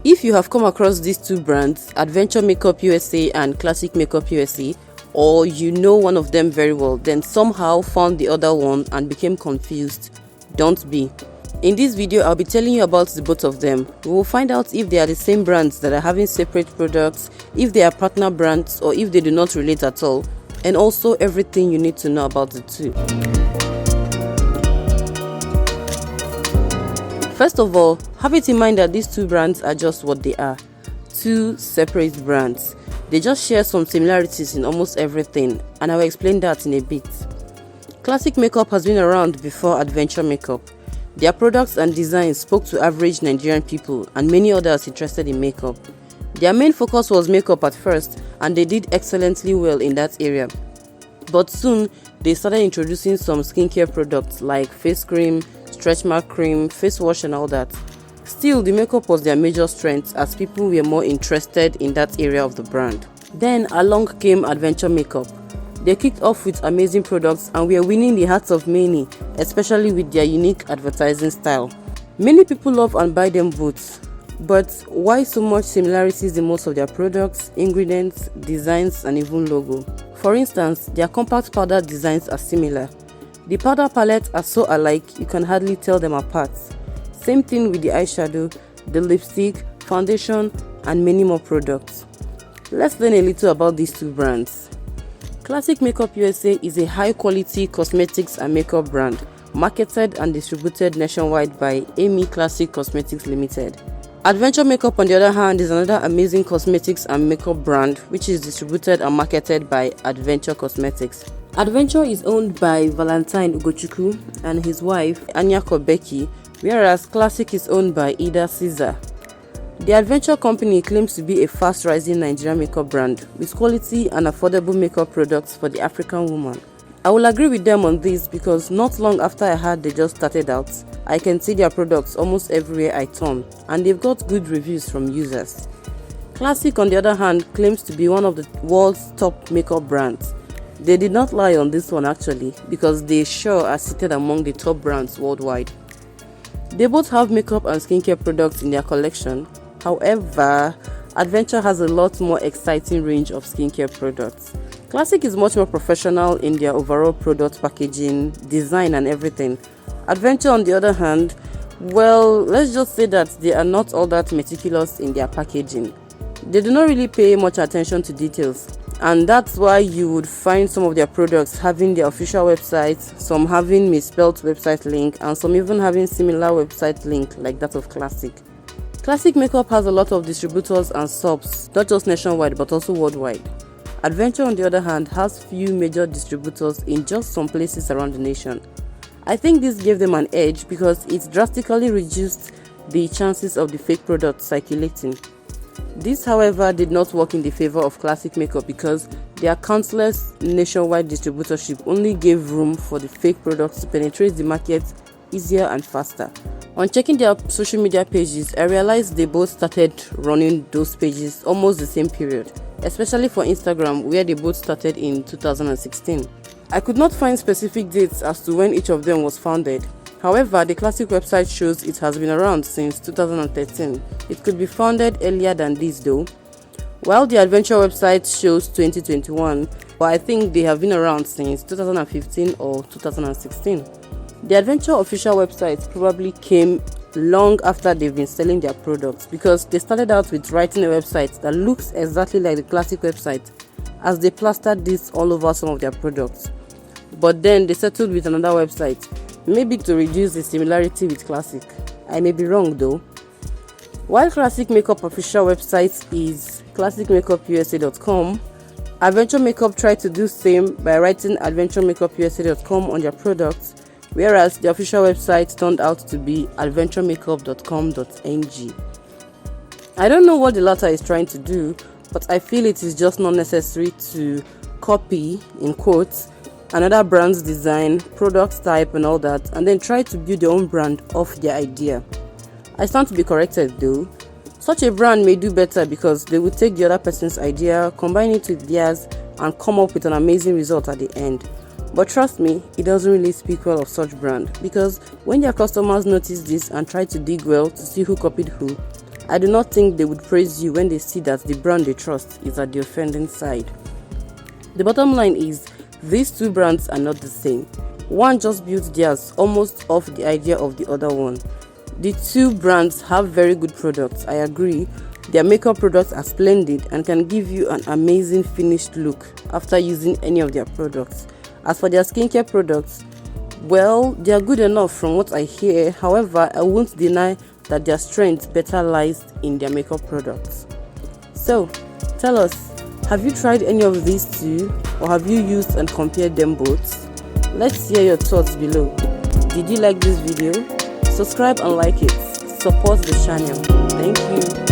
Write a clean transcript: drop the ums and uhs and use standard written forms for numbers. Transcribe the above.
If you have come across these two brands, Adventure Makeup USA and Classic Makeup USA, or you know one of them very well, then somehow found the other one and became confused, don't be. In this video, I'll be telling you about the both of them. We will find out if they are the same brands that are having separate products, if they are partner brands, or if they do not relate at all, and also everything you need to know about the two. First of all, have it in mind that these two brands are just what they are, two separate brands. They just share some similarities in almost everything, and I will explain that in a bit. Classic Makeup has been around before Adventure Makeup. Their products and designs spoke to average Nigerian people and many others interested in makeup. Their main focus was makeup at first, and they did excellently well in that area. But soon, they started introducing some skincare products like face cream, stretch mark cream, face wash and all that. Still, the makeup was their major strength as people were more interested in that area of the brand. Then along came Adventure Makeup. They kicked off with amazing products and were winning the hearts of many, especially with their unique advertising style. Many people love and buy them both. But why so much similarities in most of their products, ingredients, designs and even logo? For instance, their compact powder designs are similar. The powder palettes are so alike you can hardly tell them apart. Same thing with the eyeshadow, the lipstick, foundation and many more products. Let's learn a little about these two brands. Classic Makeup USA is a high-quality cosmetics and makeup brand marketed and distributed nationwide by Amy Classic Cosmetics Limited. Adventure Makeup, on the other hand, is another amazing cosmetics and makeup brand which is distributed and marketed by Adventure Cosmetics. Adventure is owned by Valentine Ugochukwu and his wife Anyako Becky, whereas Classic is owned by Ida Caesar. The Adventure company claims to be a fast-rising Nigerian makeup brand with quality and affordable makeup products for the African woman. I will agree with them on this because not long after I heard they just started out, I can see their products almost everywhere I turn, and they've got good reviews from users. Classic, on the other hand, claims to be one of the world's top makeup brands. They did not lie on this one actually, because they sure are seated among the top brands worldwide. They both have makeup and skincare products in their collection. However, Adventure has a lot more exciting range of skincare products. Classic is much more professional in their overall product packaging, design and everything. Adventure, on the other hand, well, let's just say that they are not all that meticulous in their packaging. They do not really pay much attention to details, and that's why you would find some of their products having their official websites, some having misspelled website link, and some even having similar website link like that of Classic. Classic Makeup has a lot of distributors and subs, not just nationwide but also worldwide. Adventure, on the other hand, has few major distributors in just some places around the nation. I think this gave them an edge because it drastically reduced the chances of the fake product circulating. This, however, did not work in the favor of Classic Makeup because their countless nationwide distributorship only gave room for the fake products to penetrate the market easier and faster. On checking their social media pages, I realized they both started running those pages almost the same period, especially for Instagram, where they both started in 2016. I could not find specific dates as to when each of them was founded. However, the Classic website shows it has been around since 2013. It could be founded earlier than this though, while the Adventure website shows 2021, but I think they have been around since 2015 or 2016. The Adventure official website probably came long after they've been selling their products because they started out with writing a website that looks exactly like the Classic website as they plastered this all over some of their products. But then they settled with another website, maybe to reduce the similarity with Classic. I may be wrong though. While Classic Makeup official website is classicmakeupusa.com, Adventure Makeup tried to do same by writing adventuremakeupusa.com on their products, whereas the official website turned out to be adventuremakeup.com.ng. I don't know what the latter is trying to do, but I feel it is just not necessary to copy, in quotes, another brand's design, product type and all that, and then try to build your own brand off their idea. I stand to be corrected though. Such a brand may do better because they will take the other person's idea, combine it with theirs, and come up with an amazing result at the end. But trust me, it doesn't really speak well of such brand because when their customers notice this and try to dig well to see who copied who, I do not think they would praise you when they see that the brand they trust is at the offending side. The bottom line is, these two brands are not the same. One just built theirs almost off the idea of the other one. The two brands have very good products, I agree. Their makeup products are splendid and can give you an amazing finished look after using any of their products. As for their skincare products, well, they are good enough from what I hear. However, I won't deny that their strength better lies in their makeup products. So, tell us, have you tried any of these two, or have you used and compared them both? Let's hear your thoughts below. Did you like this video? Subscribe and like it. Support the channel. Thank you.